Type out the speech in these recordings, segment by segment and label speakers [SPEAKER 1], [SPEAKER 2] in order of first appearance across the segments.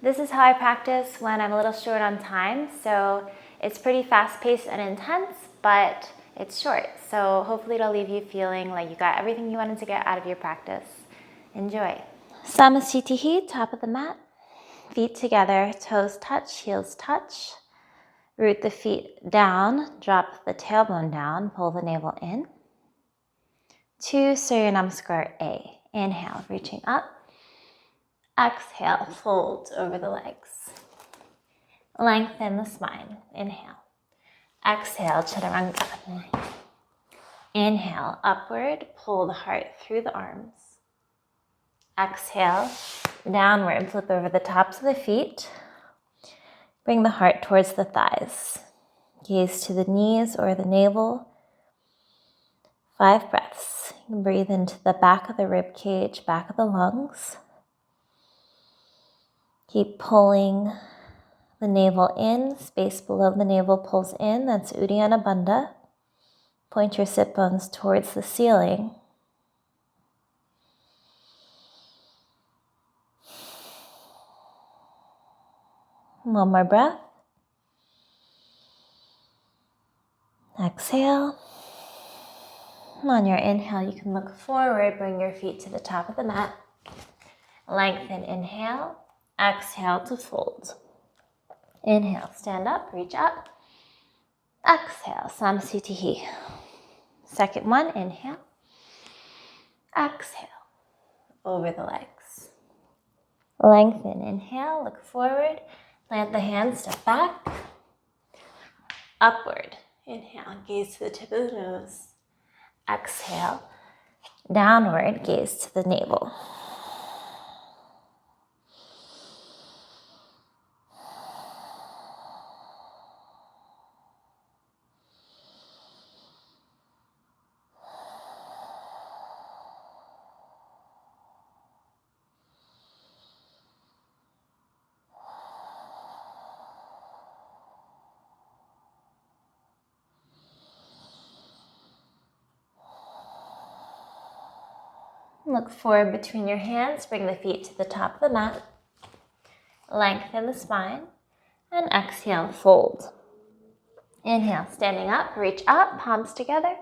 [SPEAKER 1] This is how I practice when I'm a little short on time. So it's pretty fast-paced and intense, but it's short. So hopefully it'll leave you feeling like you got everything you wanted to get out of your practice. Enjoy. Samasthiti, top of the mat. Feet together, toes touch, heels touch. Root the feet down, drop the tailbone down, pull the navel in. 2, Surya Namaskar A. Inhale, reaching up. Exhale, fold over the legs. Lengthen the spine. Inhale. Exhale, Chaturanga. Inhale, upward, pull the heart through the arms. Exhale, downward, flip over the tops of the feet. Bring the heart towards the thighs. Gaze to the knees or the navel. 5 breaths. You can breathe into the back of the rib cage, back of the lungs. Keep pulling the navel in. Space below the navel pulls in. That's Uddiyana Bandha. Point your sit bones towards the ceiling. One more breath. Exhale. On your inhale, you can look forward, bring your feet to the top of the mat. Lengthen, inhale. Exhale to fold. Inhale, stand up, reach up. Exhale, Samasthiti. Second one, inhale. Exhale, over the legs. Lengthen, inhale, look forward. Plant the hands, step back. Upward, inhale, gaze to the tip of the nose. Exhale, downward, gaze to the navel. Look forward between your hands, bring the feet to the top of the mat. Lengthen the spine, and exhale, fold. Inhale, standing up, reach up, palms together.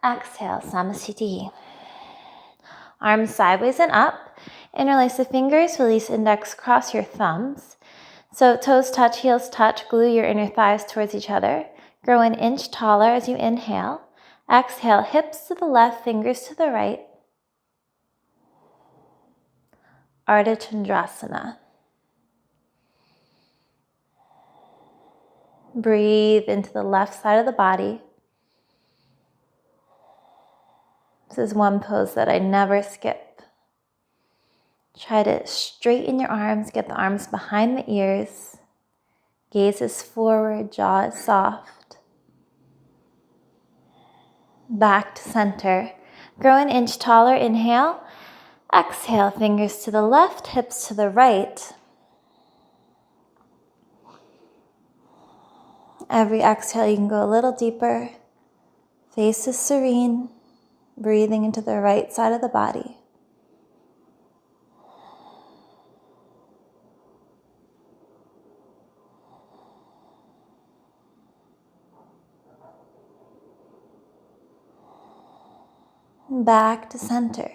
[SPEAKER 1] Exhale, Samasthiti. Arms sideways and up. Interlace the fingers, release index, cross your thumbs. So toes touch, heels touch, glue your inner thighs towards each other. Grow an inch taller as you inhale. Exhale, hips to the left, fingers to the right. Ardha Chandrasana. Breathe into the left side of the body. This is one pose that I never skip. Try to straighten your arms, get the arms behind the ears. Gaze is forward, jaw is soft. Back to center. Grow an inch taller, inhale. Exhale, fingers to the left, hips to the right. Every exhale, you can go a little deeper. Face is serene, breathing into the right side of the body. Back to center.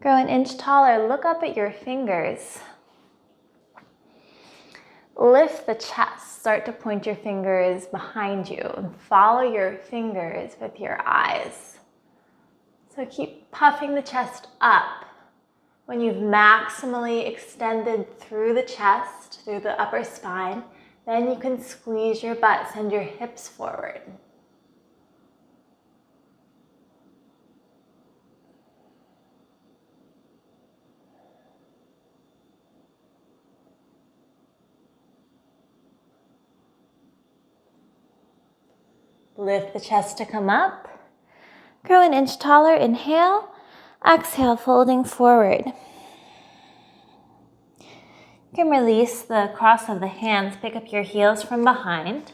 [SPEAKER 1] Grow an inch taller, look up at your fingers. Lift the chest, start to point your fingers behind you and follow your fingers with your eyes. So keep puffing the chest up. When you've maximally extended through the chest, through the upper spine, then you can squeeze your butt, send your hips forward. Lift the chest to come up. Grow an inch taller, inhale. Exhale, folding forward. You can release the cross of the hands, pick up your heels from behind.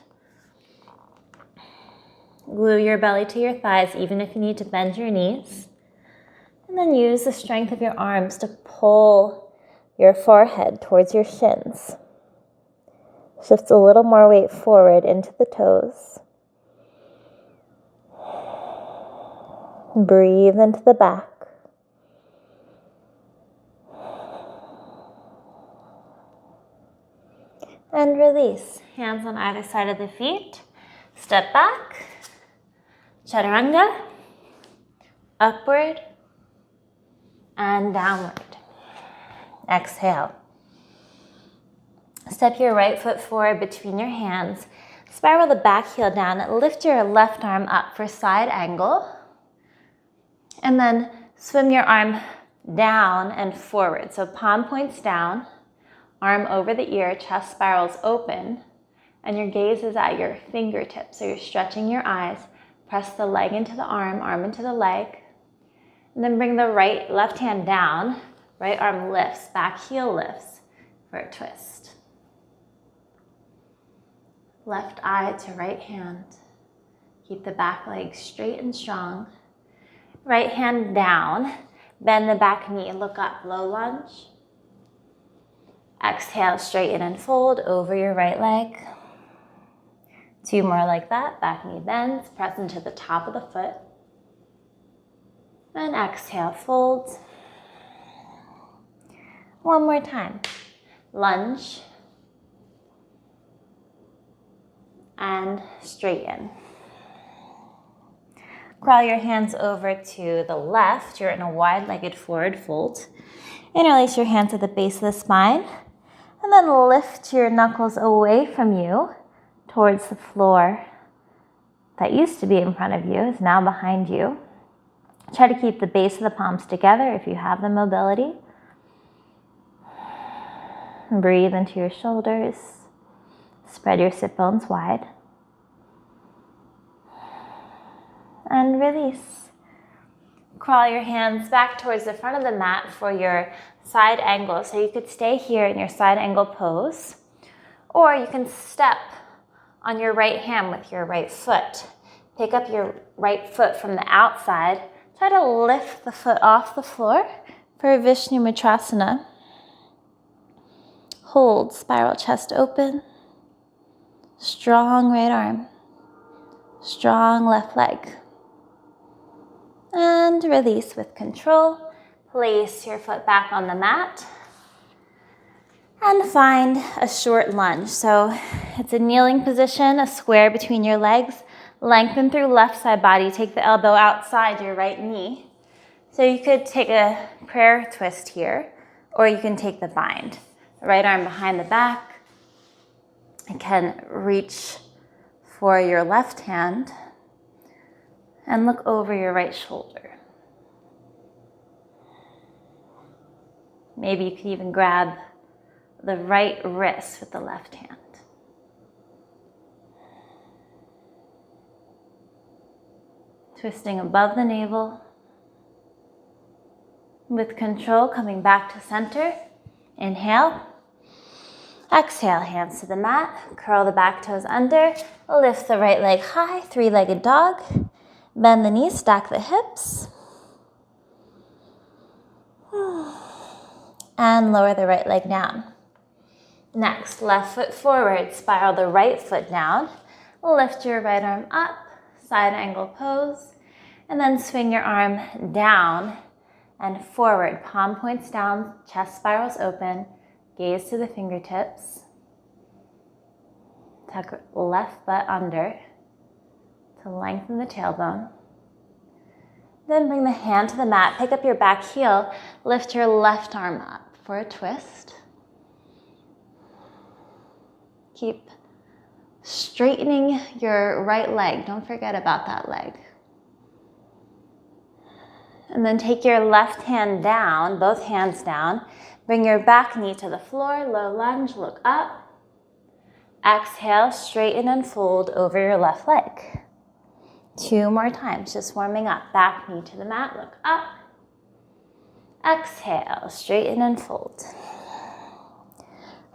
[SPEAKER 1] Glue your belly to your thighs, even if you need to bend your knees. And then use the strength of your arms to pull your forehead towards your shins. Shift a little more weight forward into the toes. Breathe into the back. And release. Hands on either side of the feet. Step back. Chaturanga. Upward. And downward. Exhale. Step your right foot forward between your hands. Spiral the back heel down and lift your left arm up for side angle. And then swim your arm down and forward. So palm points down, arm over the ear, chest spirals open, and your gaze is at your fingertips. So you're stretching your eyes. Press the leg into the arm into the leg. And then bring the left hand down, right arm lifts, back heel lifts for a twist. Left eye to right hand. Keep the back leg straight and strong. Right hand down, bend the back knee, look up, low lunge. Exhale, straighten and fold over your right leg. 2 more like that, back knee bends, press into the top of the foot. And exhale, fold. 1 more time. Lunge. And straighten. Crawl your hands over to the left. You're in a wide-legged forward fold. Interlace your hands at the base of the spine. And then lift your knuckles away from you towards the floor that used to be in front of you, is now behind you. Try to keep the base of the palms together if you have the mobility. Breathe into your shoulders. Spread your sit bones wide. And release. Crawl your hands back towards the front of the mat for your side angle. So you could stay here in your side angle pose, or you can step on your right hand with your right foot. Pick up your right foot from the outside. Try to lift the foot off the floor for Vishnu Mutrasana. Hold, spiral chest open. Strong right arm. Strong left leg. And release with control. Place your foot back on the mat. And find a short lunge. So it's a kneeling position, a square between your legs. Lengthen through left side body. Take the elbow outside your right knee. So you could take a prayer twist here, or you can take the bind. Right arm behind the back. You can reach for your left hand and look over your right shoulder. Maybe you could even grab the right wrist with the left hand. Twisting above the navel. With control, coming back to center. Inhale. Exhale, hands to the mat. Curl the back toes under. Lift the right leg high, 3-legged dog. Bend the knees, stack the hips. And lower the right leg down. Next, left foot forward, spiral the right foot down. Lift your right arm up, side angle pose. And then swing your arm down and forward. Palm points down, chest spirals open. Gaze to the fingertips. Tuck left butt under to lengthen the tailbone. Then bring the hand to the mat, pick up your back heel, lift your left arm up for a twist. Keep straightening your right leg. Don't forget about that leg. And then take your left hand down, both hands down. Bring your back knee to the floor, low lunge, look up. Exhale, straighten and fold over your left leg. 2 more times, just warming up. Back knee to the mat, look up. Exhale, straighten and fold.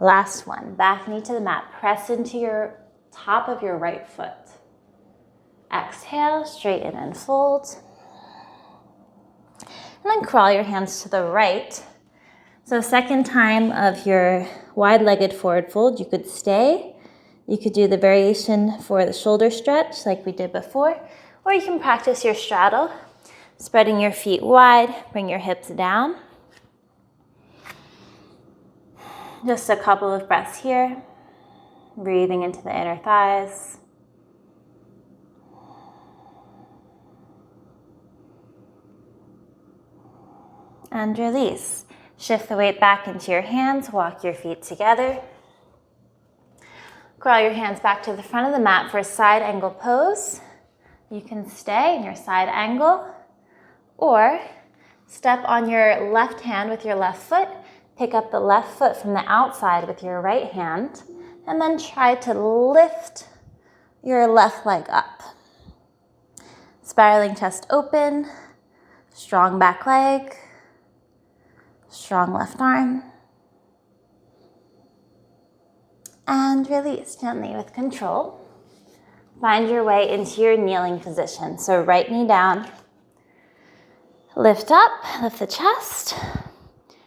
[SPEAKER 1] Last one, back knee to the mat. Press into your top of your right foot. Exhale, straighten and fold. And then crawl your hands to the right. So second time of your wide-legged forward fold, you could stay. You could do the variation for the shoulder stretch like we did before, or you can practice your straddle, spreading your feet wide, bring your hips down. Just a couple of breaths here, breathing into the inner thighs. And release. Shift the weight back into your hands, walk your feet together. Crawl your hands back to the front of the mat for a side angle pose. You can stay in your side angle, or step on your left hand with your left foot, pick up the left foot from the outside with your right hand, and then try to lift your left leg up. Spiraling chest open, strong back leg, strong left arm. And release gently with control. Find your way into your kneeling position. So right knee down, lift up, lift the chest,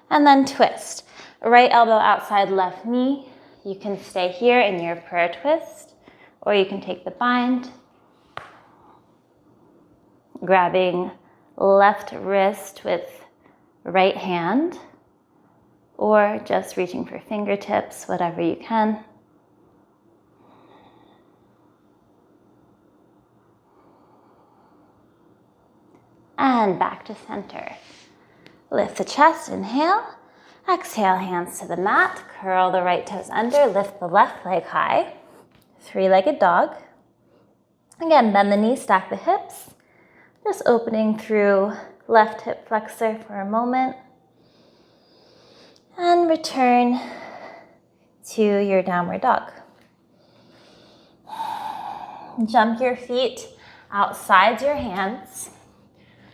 [SPEAKER 1] and then twist. Right elbow outside left knee. You can stay here in your prayer twist, or you can take the bind. Grabbing left wrist with right hand, or just reaching for fingertips, whatever you can. And back to center. Lift the chest, inhale. Exhale, hands to the mat. Curl the right toes under, lift the left leg high. Three-legged dog. Again, bend the knees, stack the hips. Just opening through left hip flexor for a moment. And return to your downward dog. Jump your feet outside your hands.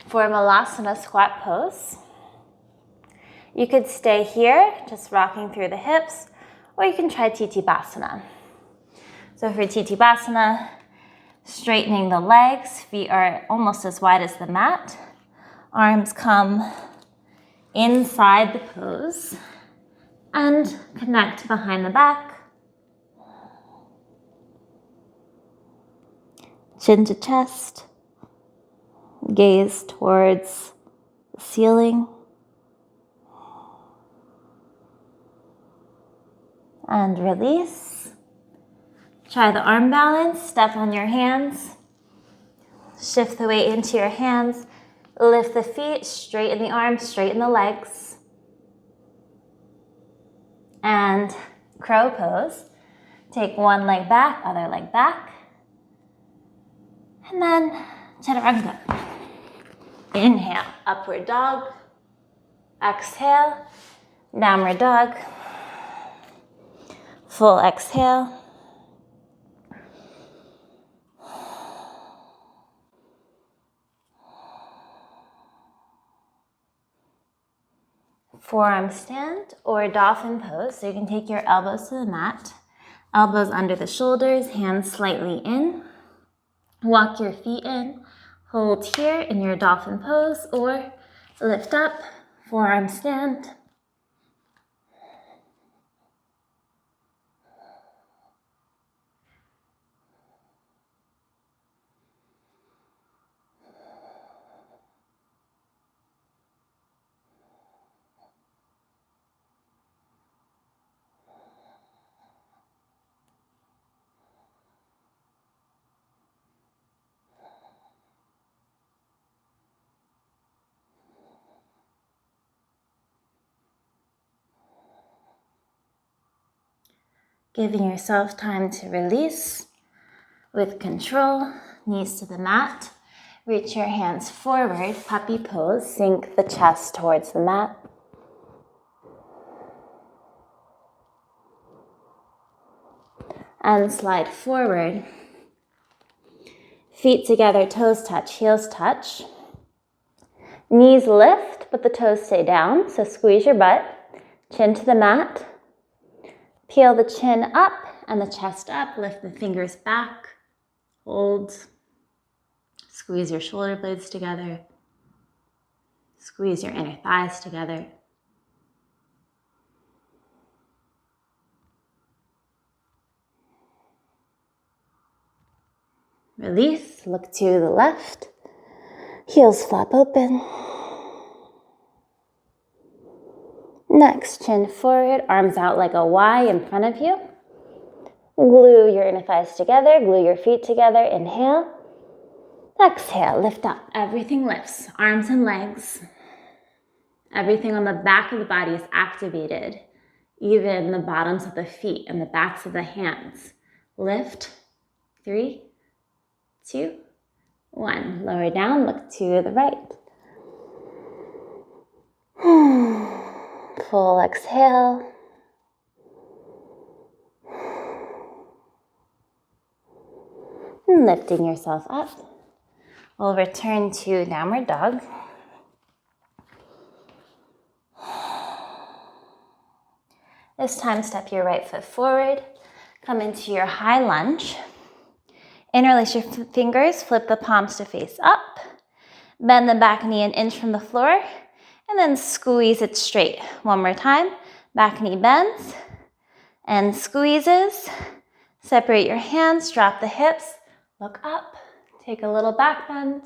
[SPEAKER 1] Form a asana squat pose. You could stay here, just rocking through the hips, or you can try Titibhasana. So for Titibhasana, straightening the legs, feet are almost as wide as the mat. Arms come inside the pose and connect behind the back. Chin to chest. Gaze towards the ceiling. And release. Try the arm balance. Step on your hands. Shift the weight into your hands. Lift the feet, straighten the arms, straighten the legs. And crow pose. Take one leg back, other leg back. And then chaturanga. Inhale, upward dog. Exhale, downward dog. Full exhale. Forearm stand or dolphin pose. So you can take your elbows to the mat. Elbows under the shoulders, hands slightly in. Walk your feet in. Hold here in your dolphin pose, or lift up, forearm stand. Giving yourself time to release with control, knees to the mat. Reach your hands forward, puppy pose, sink the chest towards the mat. And slide forward. Feet together, toes touch, heels touch. Knees lift, but the toes stay down, so squeeze your butt. Chin to the mat. Peel the chin up and the chest up. Lift the fingers back. Hold. Squeeze your shoulder blades together. Squeeze your inner thighs together. Release, look to the left. Heels flap open. Next, chin forward, arms out like a Y in front of you. Glue your inner thighs together, glue your feet together. Inhale. Exhale, lift up. Everything lifts, arms and legs. Everything on the back of the body is activated. Even the bottoms of the feet and the backs of the hands. Lift. 3, 2, 1. Lower down, look to the right. Full exhale. And lifting yourself up. We'll return to downward dog. This time, step your right foot forward. Come into your high lunge. Interlace your fingers, flip the palms to face up. Bend the back knee an inch from the floor. And then squeeze it straight. One more time. Back knee bends and squeezes. Separate your hands, drop the hips. Look up. Take a little back bend.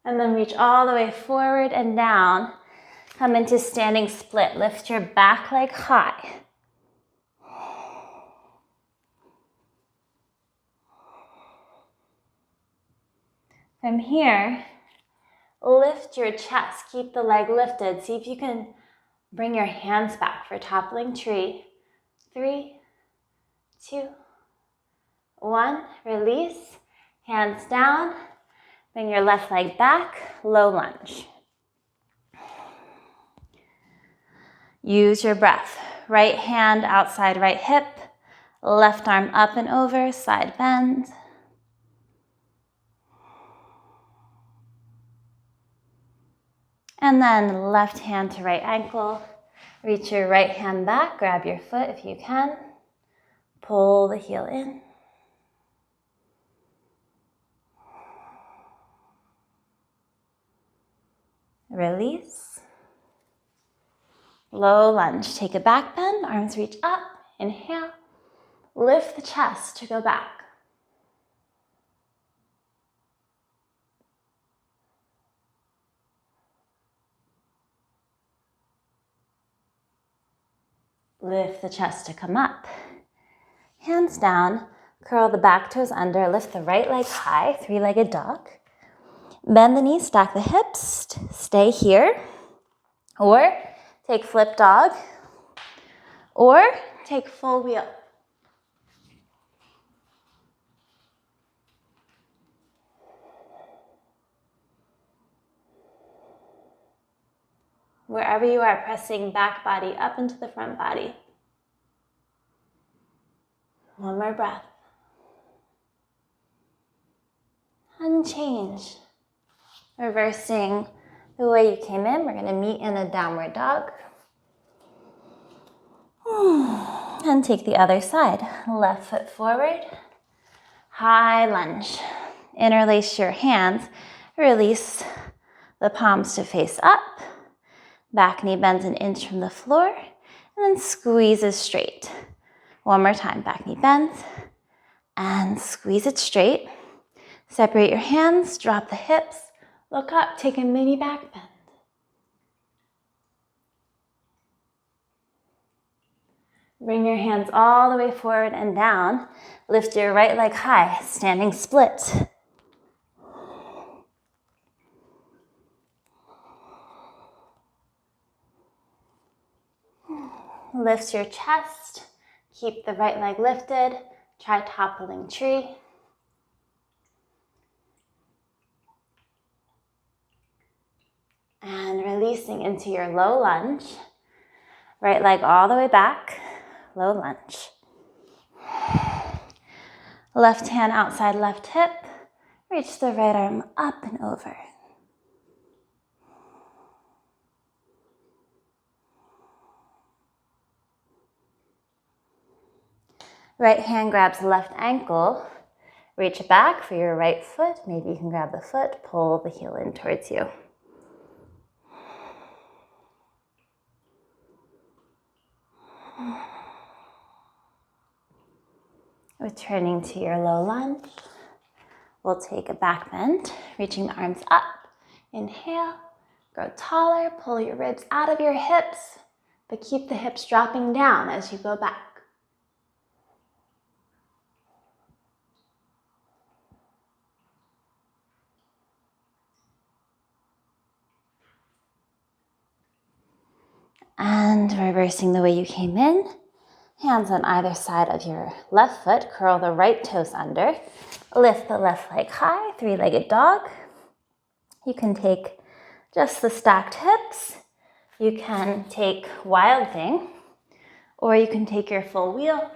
[SPEAKER 1] And then reach all the way forward and down. Come into standing split. Lift your back leg high. From here, lift your chest. Keep the leg lifted. See if you can bring your hands back for toppling tree. 3, 2, 1. Release. Hands down. Bring your left leg back. Low lunge. Use your breath. Right hand outside right hip. Left arm up and over. Side bend. And then left hand to right ankle. Reach your right hand back. Grab your foot if you can. Pull the heel in. Release. Low lunge. Take a back bend. Arms reach up. Inhale. Lift the chest to go back. Lift the chest to come up. Hands down. Curl the back toes under. Lift the right leg high. Three-legged dog. Bend the knees, stack the hips. Stay here. Or take flip dog. Or take full wheel. Wherever you are, pressing back body up into the front body. One more breath. And change. Reversing the way you came in. We're going to meet in a downward dog. And take the other side. Left foot forward. High lunge. Interlace your hands. Release the palms to face up. Back knee bends an inch from the floor. And then squeezes straight. One more time. Back knee bends. And squeeze it straight. Separate your hands. Drop the hips. Look up. Take a mini back bend. Bring your hands all the way forward and down. Lift your right leg high, standing split. Lift your chest. Keep the right leg lifted. Try toppling tree. And releasing into your low lunge. Right leg all the way back. Low lunge. Left hand outside left hip. Reach the right arm up and over. Right hand grabs left ankle. Reach back for your right foot. Maybe you can grab the foot, pull the heel in towards you. Returning to your low lunge. We'll take a back bend, reaching the arms up. Inhale, grow taller, pull your ribs out of your hips, but keep the hips dropping down as you go back. And reversing the way you came in. Hands on either side of your left foot. Curl the right toes under. Lift the left leg high, three-legged dog. You can take just the stacked hips. You can take wild thing, or you can take your full wheel.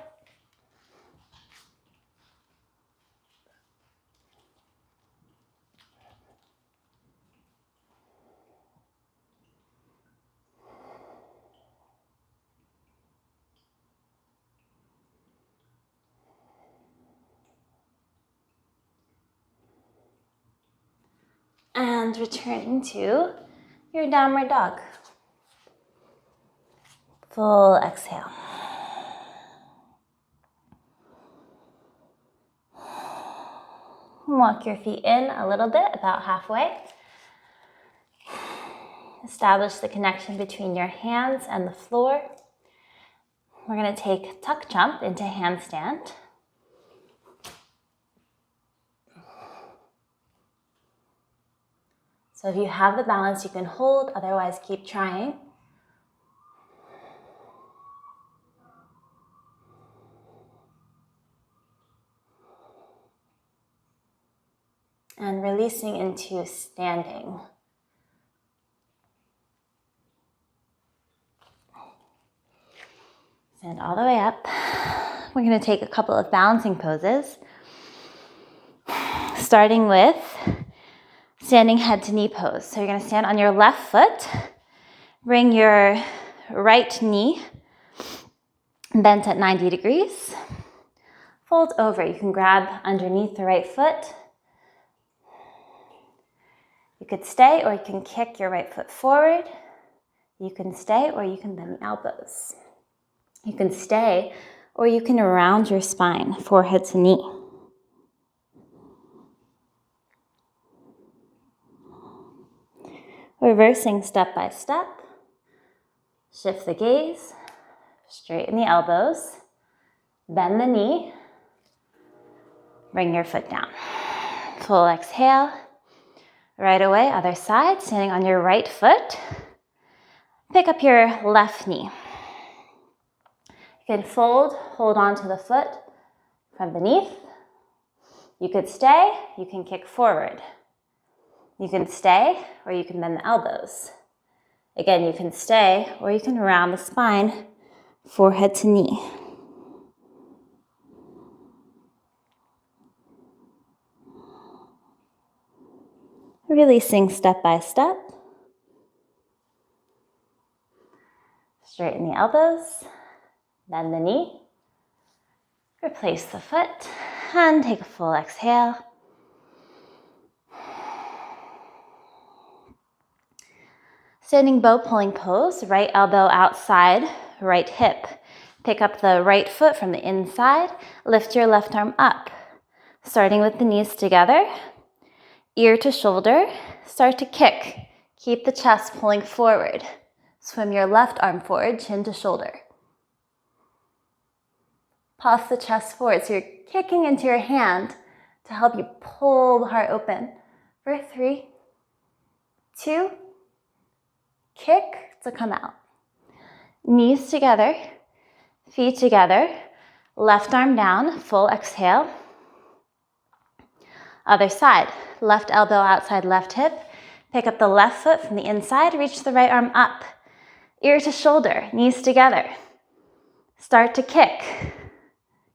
[SPEAKER 1] And returning to your downward dog. Full exhale. Walk your feet in a little bit, about halfway. Establish the connection between your hands and the floor. We're going to take tuck jump into handstand. So if you have the balance, you can hold, otherwise keep trying. And releasing into standing. Stand all the way up. We're going to take a couple of balancing poses, starting with standing head to knee pose. So you're going to stand on your left foot, bring your right knee bent at 90 degrees, fold over. You can grab underneath the right foot. You could stay, or you can kick your right foot forward. You can stay, or you can bend the elbows. You can stay, or you can round your spine, forehead to knee. Reversing step by step. Shift the gaze, straighten the elbows, bend the knee, bring your foot down. Full exhale. Right away, other side, standing on your right foot. Pick up your left knee. You can fold, hold on to the foot from beneath. You could stay, you can kick forward. You can stay, or you can bend the elbows. Again, you can stay, or you can round the spine, forehead to knee. Releasing step by step. Straighten the elbows, bend the knee, replace the foot, and take a full exhale. Standing bow pulling pose, right elbow outside, right hip. Pick up the right foot from the inside, lift your left arm up. Starting with the knees together, ear to shoulder, start to kick. Keep the chest pulling forward. Swim your left arm forward, chin to shoulder. Pulse the chest forward, so you're kicking into your hand to help you pull the heart open. For 3, 2, kick to come out. Knees together, feet together, left arm down, full exhale. Other side, left elbow outside left hip. Pick up the left foot from the inside, reach the right arm up. Ear to shoulder, knees together. Start to kick.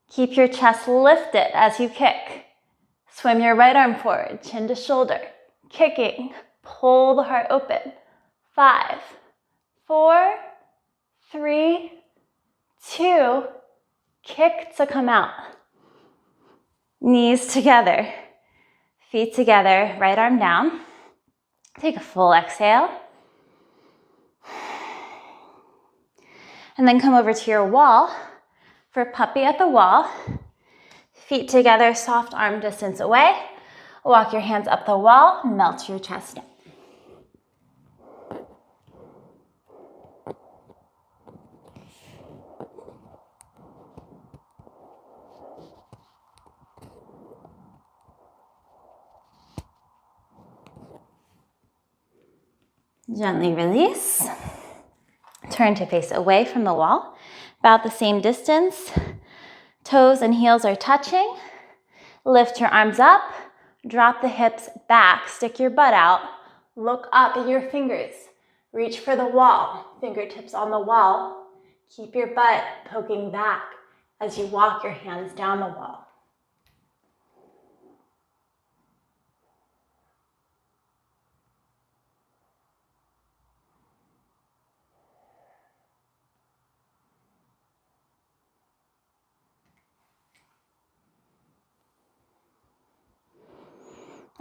[SPEAKER 1] Keep your chest lifted as you kick. Swim your right arm forward, chin to shoulder. Kicking, pull the heart open. 5, 4, 3, 2, kick to come out. Knees together, feet together, right arm down. Take a full exhale. And then come over to your wall for puppy at the wall. Feet together, soft arm distance away. Walk your hands up the wall, melt your chest down. Gently release. Turn to face away from the wall, about the same distance. Toes and heels are touching. Lift your arms up, drop the hips back, stick your butt out, look up at your fingers. Reach for the wall, fingertips on the wall. Keep your butt poking back as you walk your hands down the wall.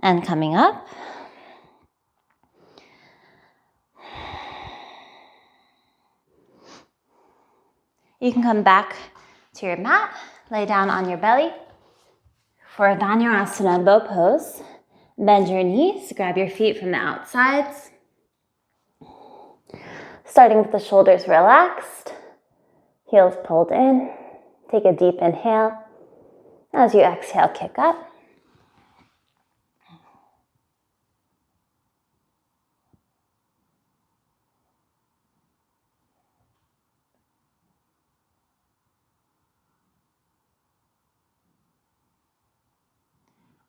[SPEAKER 1] And coming up. You can come back to your mat, lay down on your belly for a asana bow pose. Bend your knees, grab your feet from the outsides. Starting with the shoulders relaxed, heels pulled in. Take a deep inhale. As you exhale, kick up.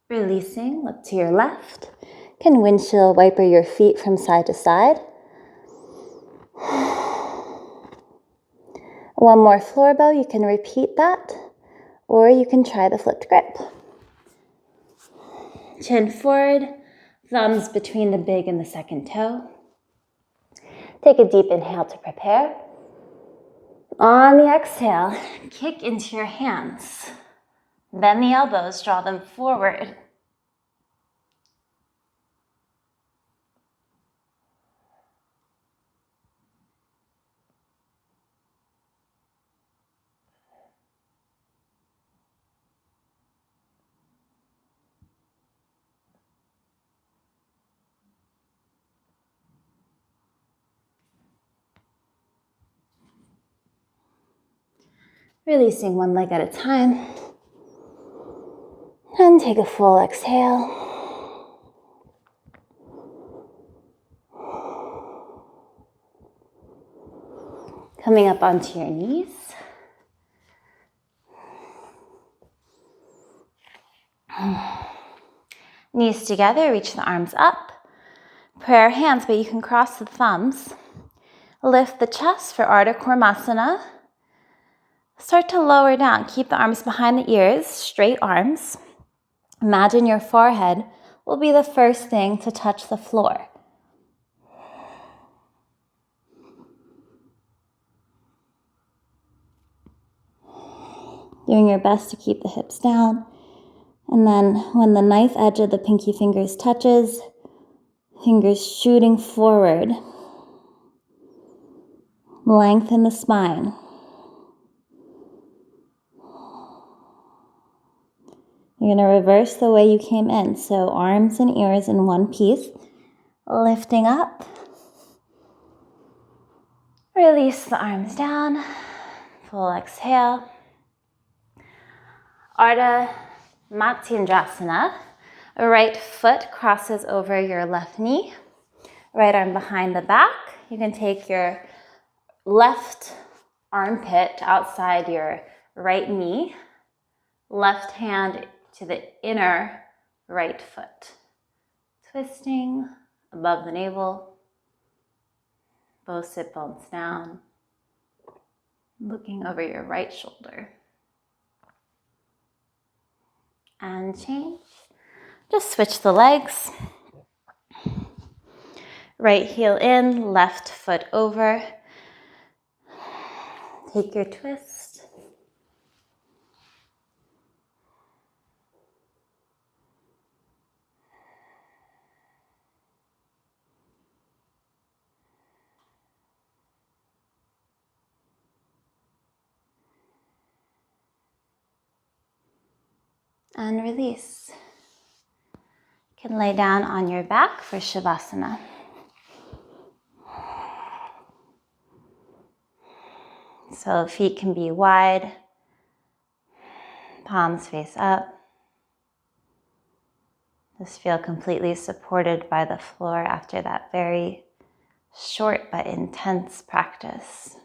[SPEAKER 1] Releasing, look to your left. You can windshield wiper your feet from side to side. One more floor bow, you can repeat that, or you can try the flipped grip. Chin forward, thumbs between the big and the second toe. Take a deep inhale to prepare. On the exhale, kick into your hands. Bend the elbows, draw them forward. Releasing one leg at a time. And take a full exhale. Coming up onto your knees. Knees together, reach the arms up. Prayer hands, but you can cross the thumbs. Lift the chest for Ardha Kurmasana. Start to lower down. Keep the arms behind the ears, straight arms. Imagine your forehead will be the first thing to touch the floor. Doing your best to keep the hips down. And then when the knife edge of the pinky fingers touches, fingers shooting forward. Lengthen the spine. You're going to reverse the way you came in. So arms and ears in one piece. Lifting up. Release the arms down. Full exhale. Ardha Matsyendrasana. Right foot crosses over your left knee. Right arm behind the back. You can take your left armpit outside your right knee. Left hand to the inner right foot. Twisting above the navel. Both sit bones down. Looking over your right shoulder. And change. Just switch the legs. Right heel in, left foot over. Take your twist. and release. You can lay down on your back for Shavasana. So feet can be wide, palms face up. Just feel completely supported by the floor after that very short but intense practice.